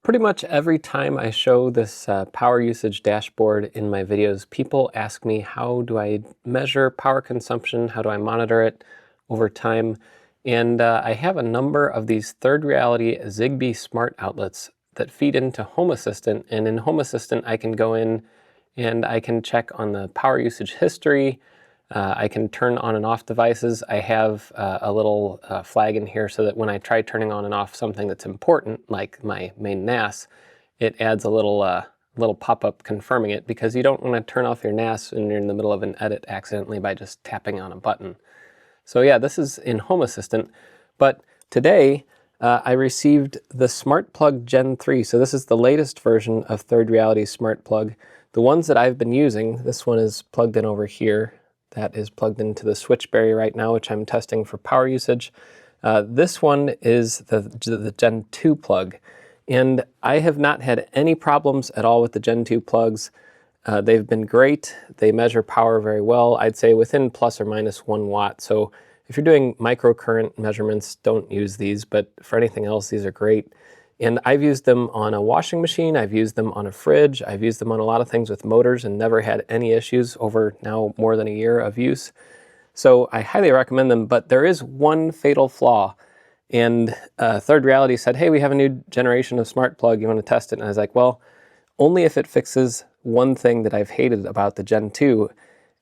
Pretty much every time I show this power usage dashboard in my videos, people ask me, how do I measure power consumption? How do I monitor it over time? And I have a number of these third reality Zigbee smart outlets that feed into Home Assistant. And in Home Assistant, I can go in and I can check on the power usage history. I can turn on and off devices. I have a little flag in here so that when I try turning on and off something that's important, like my main NAS, it adds a little pop-up confirming it, because you don't want to turn off your NAS when you're in the middle of an edit accidentally by just tapping on a button. So yeah, this is in Home Assistant. But today I received the Smart Plug Gen 3. So this is the latest version of Third Reality Smart Plug. The ones that I've been using, this one is plugged in over here. That is plugged into the switchberry right now, which I'm testing for power usage. This one is the Gen 2 plug. And I have not had any problems at all with the Gen 2 plugs. They've been great. They measure power very well. I'd say within plus or minus 1 watt. So if you're doing microcurrent measurements, don't use these. But for anything else, these are great. And I've used them on a washing machine, I've used them on a fridge, I've used them on a lot of things with motors and never had any issues over now more than a year of use. So I highly recommend them, but there is one fatal flaw. And Third Reality said, hey, we have a new generation of smart plug, you want to test it? And I was like, well, only if it fixes one thing that I've hated about the Gen 2,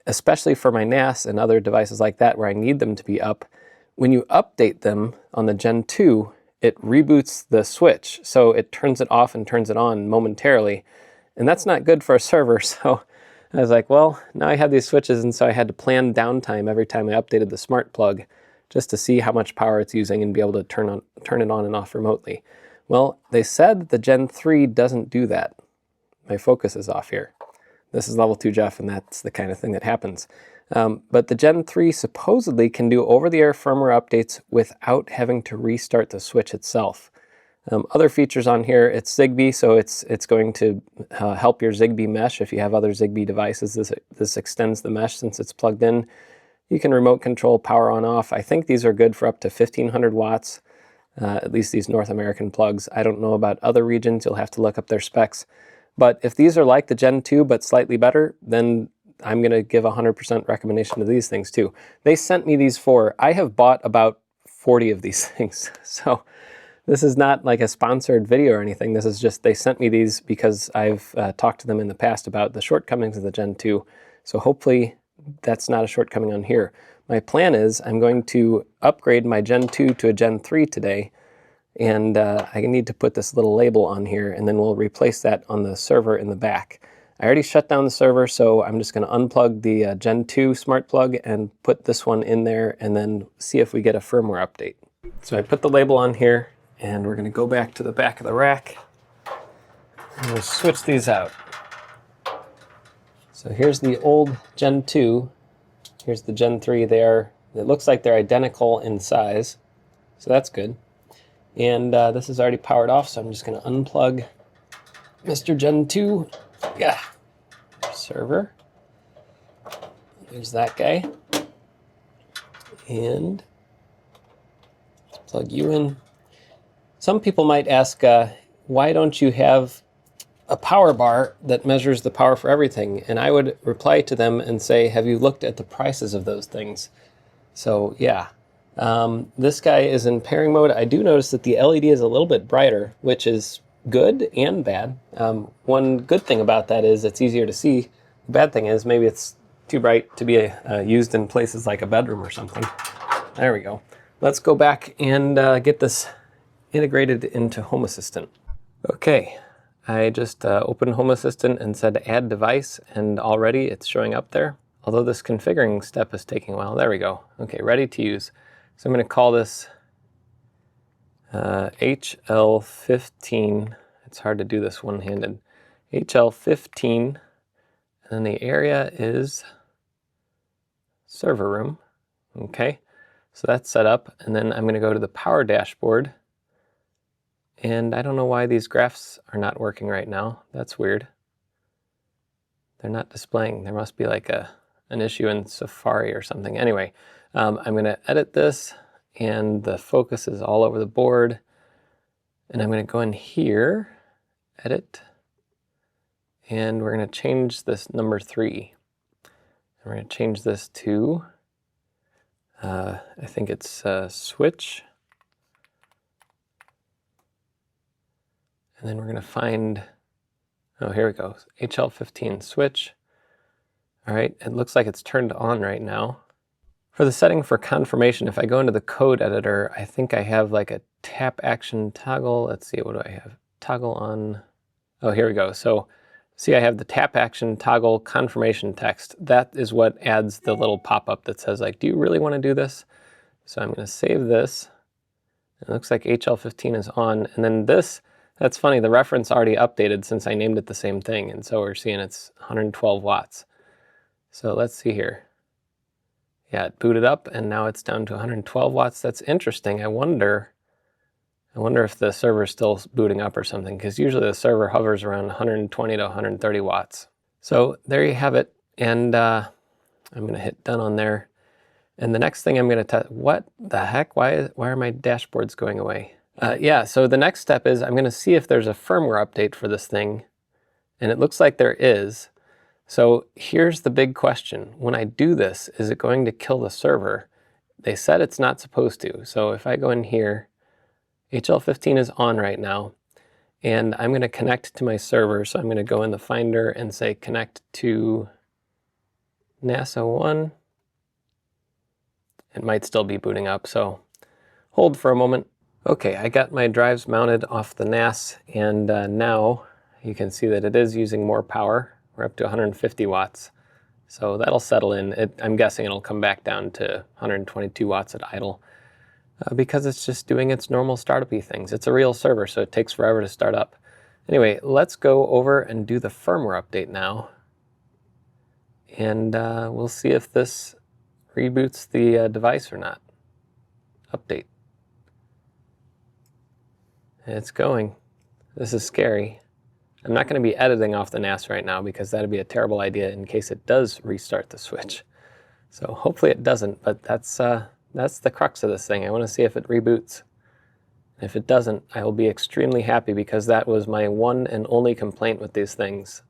especially for my NAS and other devices like that where I need them to be up. When you update them on the Gen 2, it reboots the switch, so it turns it off and turns it on momentarily, and that's not good for a server. So I was like, well, now I have these switches, and so I had to plan downtime every time I updated the smart plug just to see how much power it's using and be able to turn it on and off remotely. Well, they said the Gen 3 doesn't do that. My focus is off here. This is level 2 Jeff, and that's the kind of thing that happens. But the Gen 3 supposedly can do over-the-air firmware updates without having to restart the switch itself. Other features on here, it's Zigbee, so it's going to help your Zigbee mesh. If you have other Zigbee devices, this extends the mesh since it's plugged in. You can remote control power on off. I think these are good for up to 1500 watts, at least these North American plugs. I don't know about other regions, you'll have to look up their specs. But if these are like the Gen 2 but slightly better, then I'm going to give 100% recommendation to these things too. They sent me these I have bought about 40 of these things. So this is not like a sponsored video or anything. This is just, they sent me these because I've talked to them in the past about the shortcomings of the Gen 2. So hopefully that's not a shortcoming on here. My plan is I'm going to upgrade my Gen 2 to a Gen 3 today. And I need to put this little label on here, and then we'll replace that on the server in the back. I already shut down the server, so I'm just going to unplug the Gen 2 smart plug and put this one in there, and then see if we get a firmware update. So I put the label on here, and we're going to go back to the back of the rack, and we'll switch these out. So here's the old Gen 2. Here's the Gen 3. It looks like they're identical in size, so that's good. And this is already powered off, so I'm just going to unplug Mr. Gen 2. Yeah, server. There's that guy. And let's plug you in. Some people might ask, why don't you have a power bar that measures the power for everything? And I would reply to them and say, have you looked at the prices of those things? So yeah. This guy is in pairing mode. I do notice that the LED is a little bit brighter, which is good and bad. One good thing about that is it's easier to see. The bad thing is maybe it's too bright to be used in places like a bedroom or something. There we go. Let's go back and get this integrated into Home Assistant. Okay, I just opened Home Assistant and said add device, and already it's showing up there. Although this configuring step is taking a while. There we go. Okay, ready to use. So I'm going to call this HL15. It's hard to do this one-handed. HL15, and then the area is server room. Okay, so that's set up, and then I'm going to go to the power dashboard. And I don't know why these graphs are not working right now. That's weird. They're not displaying. There must be like an issue in Safari or something. Anyway, I'm going to edit this, and the focus is all over the board. And I'm going to go in here, edit, and we're going to change this number 3. And we're going to change this to, I think it's switch. And then we're going to find, oh, here we go, HL15 switch. All right, it looks like it's turned on right now. For the setting for confirmation, if I go into the code editor, I think I have like a tap action toggle. Let's see, what do I have? Toggle on, oh, here we go. So see, I have the tap action toggle confirmation text. That is what adds the little pop-up that says like, do you really want to do this? So I'm going to save this. It looks like HL15 is on. And then this, that's funny, the reference already updated since I named it the same thing. And so we're seeing it's 112 watts. So let's see here. Yeah, it booted up and now it's down to 112 watts. That's interesting. I wonder if the server is still booting up or something, because usually the server hovers around 120 to 130 watts. So there you have it. And I'm going to hit done on there. And the next thing I'm going to test, what the heck? Why are my dashboards going away? Yeah, so the next step is I'm going to see if there's a firmware update for this thing. And it looks like there is. So here's the big question. When I do this, is it going to kill the server? They said it's not supposed to. So if I go in here, HL15 is on right now. And I'm going to connect to my server. So I'm going to go in the Finder and say connect to NASA1. It might still be booting up, so hold for a moment. Okay, I got my drives mounted off the NAS, and now you can see that it is using more power. We're up to 150 watts, so that'll settle in. I'm guessing it'll come back down to 122 watts at idle because it's just doing its normal startup-y things. It's a real server, so it takes forever to start up. Anyway, let's go over and do the firmware update now, and we'll see if this reboots the device or not. Update. It's going. This is scary. I'm not going to be editing off the NAS right now because that'd be a terrible idea in case it does restart the switch. So hopefully it doesn't, but that's the crux of this thing. I want to see if it reboots. If it doesn't, I will be extremely happy because that was my one and only complaint with these things.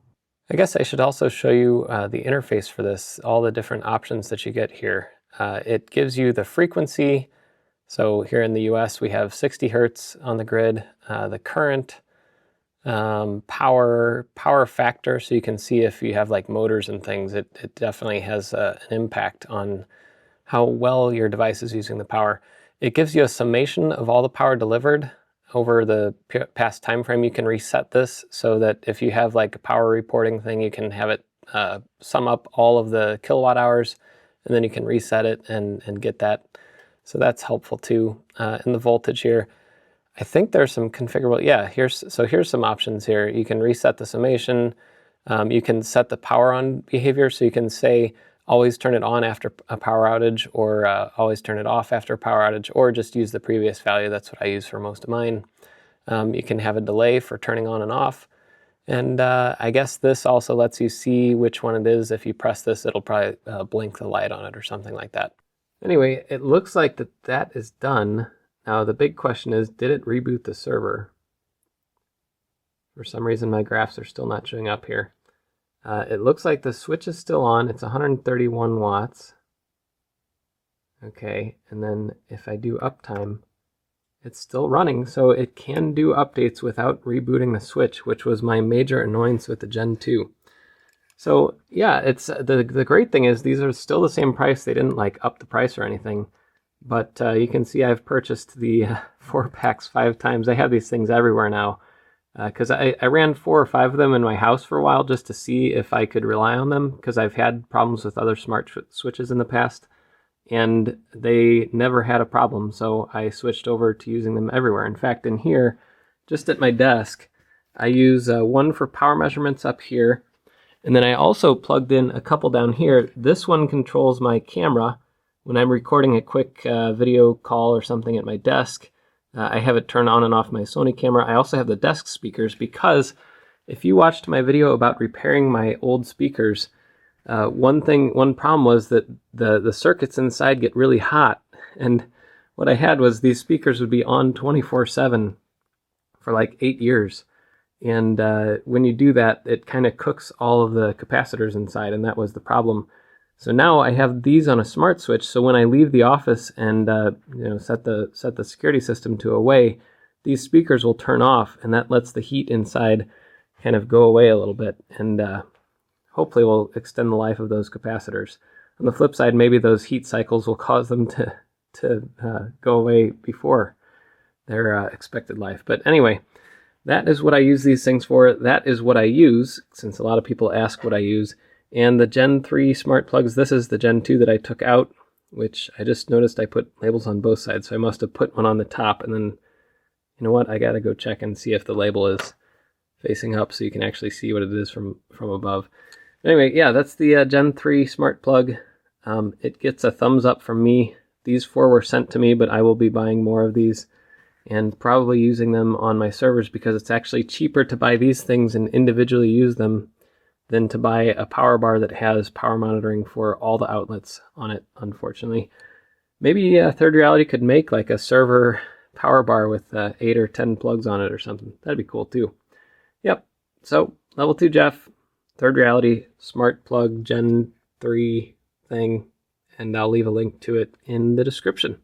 I guess I should also show you the interface for this, all the different options that you get here. It gives you the frequency. So here in the US, we have 60 hertz on the grid, the current, power factor, so you can see if you have like motors and things, it definitely has an impact on how well your device is using the power. It gives you a summation of all the power delivered over the past time frame. You can reset this so that if you have like a power reporting thing, you can have it sum up all of the kilowatt hours, and then you can reset it and get that. So that's helpful too. In the voltage here, I think there's some configurable, yeah, here's some options here. You can reset the summation. You can set the power on behavior, so you can say always turn it on after a power outage, or always turn it off after a power outage, or just use the previous value. That's what I use for most of mine. You can have a delay for turning on and off. And I guess this also lets you see which one it is. If you press this, it'll probably blink the light on it or something like that. Anyway, it looks like that is done. Now the big question is, did it reboot the server? For some reason my graphs are still not showing up here. It looks like the switch is still on. It's 131 watts. Okay, and then if I do uptime, it's still running, so it can do updates without rebooting the switch, which was my major annoyance with the Gen 2. So yeah, it's the great thing is these are still the same price. They didn't like up the price or anything. But you can see I've purchased the 4 packs 5 times. I have these things everywhere now because I ran 4 or 5 of them in my house for a while just to see if I could rely on them, because I've had problems with other smart switches in the past and they never had a problem. So I switched over to using them everywhere. In fact, in here, just at my desk, I use one for power measurements up here. And then I also plugged in a couple down here. This one controls my camera. When I'm recording a quick video call or something at my desk, I have it turn on and off my Sony camera. I also have the desk speakers, because if you watched my video about repairing my old speakers, one problem was that the circuits inside get really hot. And what I had was these speakers would be on 24/7 for like 8 years. And when you do that, it kind of cooks all of the capacitors inside, and that was the problem. So now I have these on a smart switch, so when I leave the office and set the security system to away, these speakers will turn off, and that lets the heat inside kind of go away a little bit, and hopefully will extend the life of those capacitors. On the flip side, maybe those heat cycles will cause them to go away before their expected life. But anyway, that is what I use these things for. That is what I use, since a lot of people ask what I use. And the Gen 3 smart plugs, this is the Gen 2 that I took out, which I just noticed I put labels on both sides, so I must have put one on the top, and then, you know what, I gotta go check and see if the label is facing up so you can actually see what it is from above. Anyway, yeah, that's the Gen 3 smart plug. It gets a thumbs up from me. These 4 were sent to me, but I will be buying more of these and probably using them on my servers because it's actually cheaper to buy these things and individually use them than to buy a power bar that has power monitoring for all the outlets on it, unfortunately. Maybe Third Reality could make like a server power bar with 8 or 10 plugs on it or something. That'd be cool too. Yep, so Level 2 Jeff, Third Reality, smart plug Gen 3 thing, and I'll leave a link to it in the description.